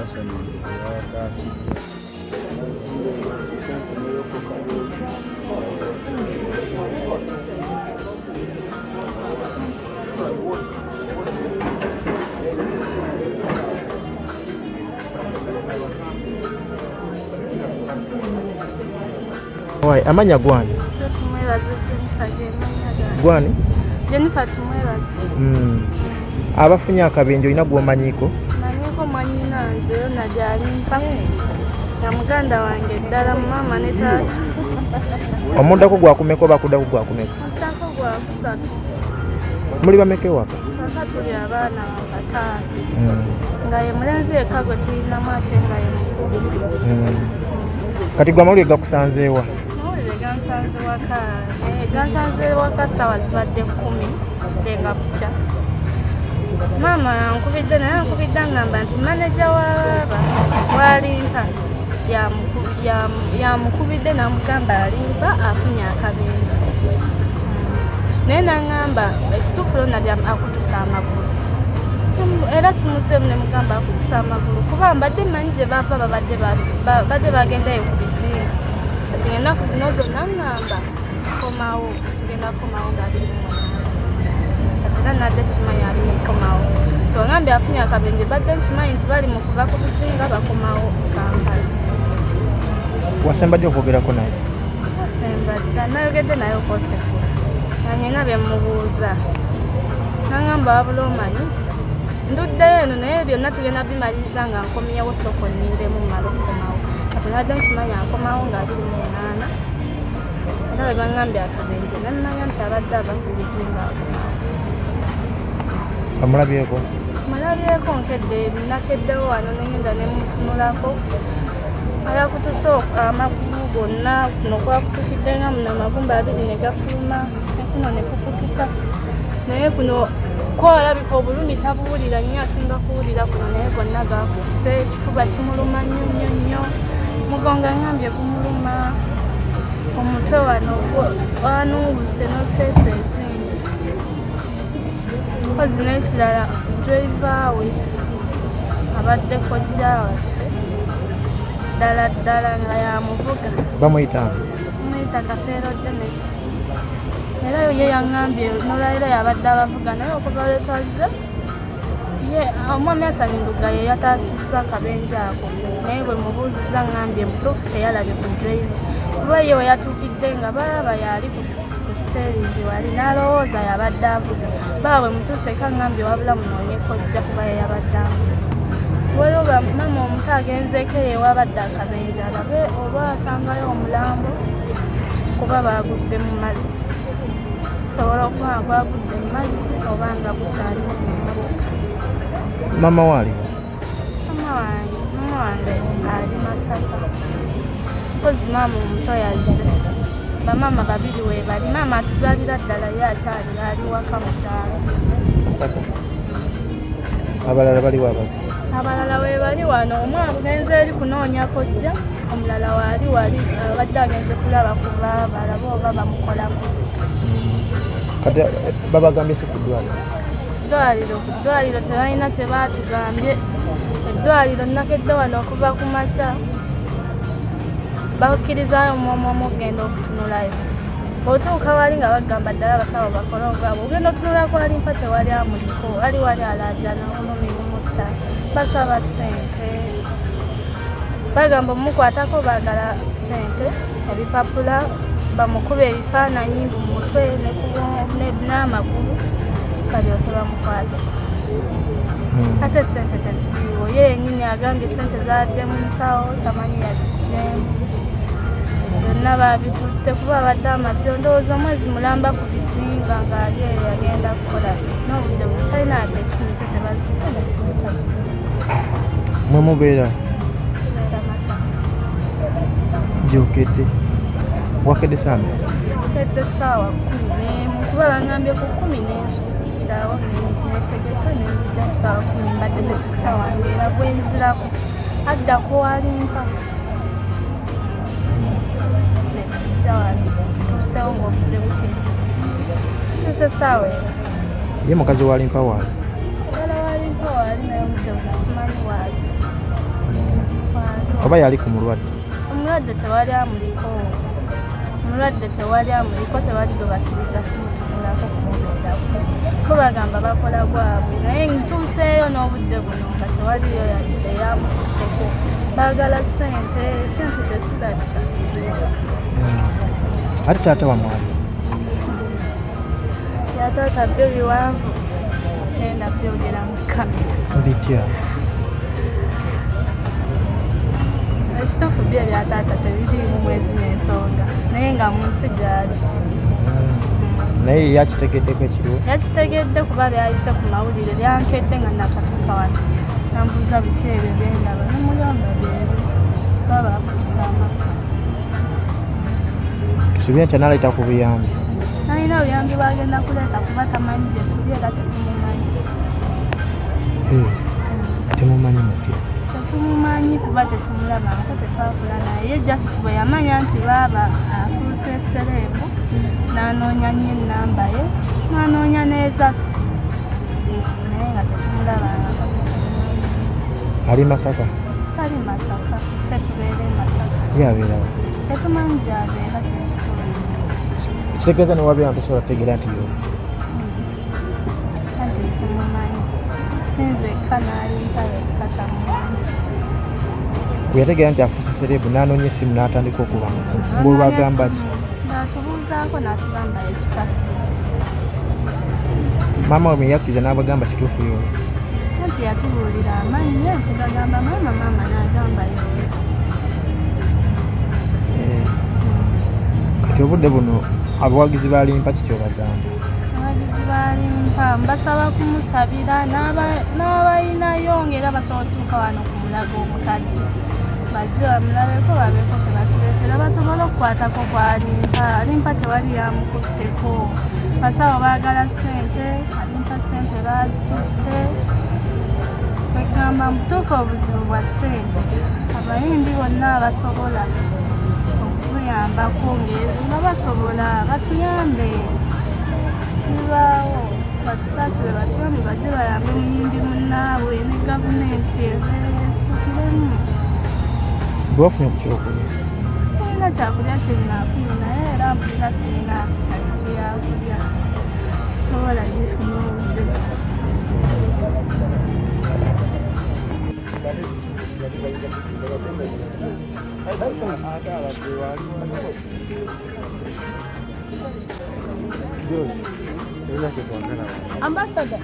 Hassan yawataasizza. Wai amanya gwani? Gwani? Jennifer tumwebaza. Abafunye akabenje olina gw'omanyiko? Manyiko mwanyina nze najalimpa na muganda wange ddala mama ne taata. Omuddako gwakumeka oba kuddako gwakumeka? Muddako gwa kusatu. Muli bameka ewaka? Kaka tuli abaana bataano. Nga ye mulenzi yekka gwe tulinamu ate nga ye mukulu. Kati gwe amawulire gakusanzeewa? Amawulire gansanze waka. Gansanze waka ssaawa zibadde 10 denga bukya. Mama yankubidde naye ankubidde ngamba nti maneja walimpa yamukubidde n'amugamba alimpa afunye akabenje. Naye n'aŋŋamba ekituufu lona akutusa amagulu. Era simuzeemu ne mugamba akutusa amagulu kuba mbadde mmanyi gye baava badde bagendayo ku bizinga. Kati ennaku zino zonna ŋŋamba komawo ngenda komawo ng'abirimu. Era nadde kimanyi ali mukomawo. Tongambye afunye akabenje badde nkimanyi nti bali mu kuva ku bizinga bakomawo Kampala. Wasembadde okwogerako naye? Wasembadde nayogedde naye okosefula. Nanyina bye mubuuza. Nangamba wabula omanyi nduddeyo eno naye byonna tugenda bimaliriza nga nkomyewo soko nnindeemu mmala okukomawo. Kati nadde nkimanyi akomawo nga 28. Era bwe bangambye akabenje nemmanya nti abadde ava ku bizinga akomawo. Omulabyeko? Mulabyeko nakeddewo wano nengenda nemutunulako. Ayakutuse amagulu gonna kuno kwakutukidde nga muno amagumba 2 ne gafuluma kuno ne kukutuka. Naye kuno kwalabika obulumi tabuwulira nnyo asinga kuwulira kuno naye gonna gakubise ekifuba kimuluma nnyo. Mugongo ngambye gumuluma. Omutwe wano wanuubuse n'ofeesi enzingi. Mpozi n'ekirala driver we abadde kojja waffe ddala nga yamuvuga. Bamuyita Kafeero Dennis. Era ye yaŋŋambye n'olwaliro yabadde abavuga naye okuva lwe twazze ye omwami Hassan Nduga ye yataasizza akabenje ako naye bwe mubuuzizza ŋŋambye butuufu teyalabye ku driver. Kuba ye we yatuukidde nga baba yali ku siteeringi wali n'alowooza yabadde avuga. Baba bwe mutuuseeko aŋŋambye wabula munoonye kojja kuba ye yabadde avuga. Tiwaliwo mama omuto agenzeeko ewabadde akabenje alabe oba asangayo omulambo kuba baagudde mu mazzi. Kusobola okuba gwagudde mu mazzi oba nga gukyali mu mmotoka. Mama waaliwo? Mama wange ali Masaka. Mpozi maama omuto yazze. Bamaama 2 weebali. Maama atuzaalira ddala ye akyali ali waka mu kyalo. Abalala bali wabazi? Abalala weebali wano. Omu agenze eri kunoonya kojja, omulala wali abadde agenze kulaba kuba balabe oba bamukolako. Kati babagambye si ku ddwaliro tebalina kye baatugambye. Eddwaliro nakedde wano okuva ku makya bakkirizaayo omwomu okugenda okutunulayo. Otuuka wali nga bagamba ddala abasawo bakole obwabwe ogenda otunula kwali mpa tewali amuliko wali alaajana omumimumutta basaba ssente. Bagamba omukwatako baagala ssente ebipapula bamukuba ebifaananyi mu mutwe n'amagulu balyoke bamukwate. Ate ssente teziriiwo. Ye yennyini agambye ssente zaadde mu nsawo tamanyi yaziggyemu. Byonna baabitutte kuba abadde amaze ndowooza omwezi mulamba ku bizinga ng'ali eyo yagenda kukola n'obudde butalina yadde ekikumise tebazitutte n'essimu tagirina. Mwe mubeera? Tubeera Masaka. Gyokedde? Wakedde ssaawa mmeka? Wakedde ssaawa 11 kuba bangambye ku 10 n'ensukirawo neetegeka nenzija ku ssaawa 10 mbadde ne sisita wange era bwe nzirako addako walimpa. Tutuusewo ng'obudde bukedde. Tutuuse ssaawa ero. Ye mukazi walimpa waali? Mukyala walimpa waali naye obudde bunasimanyi waali. oba yali ku mulwadde? Omulwadde tewali amuliko, tewali gwe bakkiriza kumutunulako kumubeerako, bo bagamba bakola gwabwe, naye ntuuseeyo n'obudde buno nga tewaliyo eyamukutteko, baagala ssente tesirabika sizeeyo. Ate taata wamwali? Yataata byo biwanvu, sigenda byogera mu kamera. Bitya? Ekituufu byo ebyataata tebiriimu mwezi n'ensonga, naye nga mu nsi gyali. Naye yakitegeddeko ekiriwo? Yakitegedde kuba byayise ku mawulire, lyankedde nga nakatuuka wano nambuuza biki ebyo byendaba, nemugamba byebyo baba bakutusa amaka. Tusubire nti analeeta ku buyambi? Nalina obuyambi bwagenda kuleeta kuba tamanyi gye tuli era tetumumanyi. Temumanyi mutya? Tetumumanyi kuba tetumulabangako, tetwakula naye just bwe yamanya nti baaba afuuse sereebu n'anoonya nnyo ennamba ye n'anoonya n'ezaffe, naye nga tetumulabangako, tetumumanyi. Ali Masaka? Tali Masaka, ffe tubeera e Masaka. Ye abeerawo? Tetumanyi gy'abeera kyekituli. Kitegeeza newabeera ntosobola kutegeera nti yo? Anti simumanyi, sinzekka n'alimpa yekka tamumanyi. Bwe yategeera nti afuuse sereebu n'anoonya essimu n'atandika okuba amasimu, ng'olwagamba ki? Ng'atubuuzaako n'atugamba ekitaffe. Maama we yakkiriza n'abagamba kituufu yo? Anti yatubuulira amannya tugagamba maama n'agamba yo. Kati obudde buno abawagizi ba Limpa kiki obagamba? Abawagizi ba Limpa mbasaba kumusabira n'abayinayo ng'era basobola otuuka wano ku mulago omukadde bajje bamulabeko babeeko ke batuleetera basobole okukwatako kwa Limpa. Limpa tewali yamukutteko, basawo baagala ssente, Limpa ssente baazitutte. Bagamba mutuufu obuzibu bwa ssente, abayimbi bonna abasobola okutuyambako nga basobola batuyambe, bibaawo batusaasire batuyambe bajje bayambe muyimbi munnaabwe ne gavumenti esitukiremu. Gwe ofunye ku kyokulya? Sirina kyakulya kyenaafunye naye era mpulira sirina apitaiti yakulya, sobola gifuna obudde. Ambassador.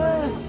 Oh.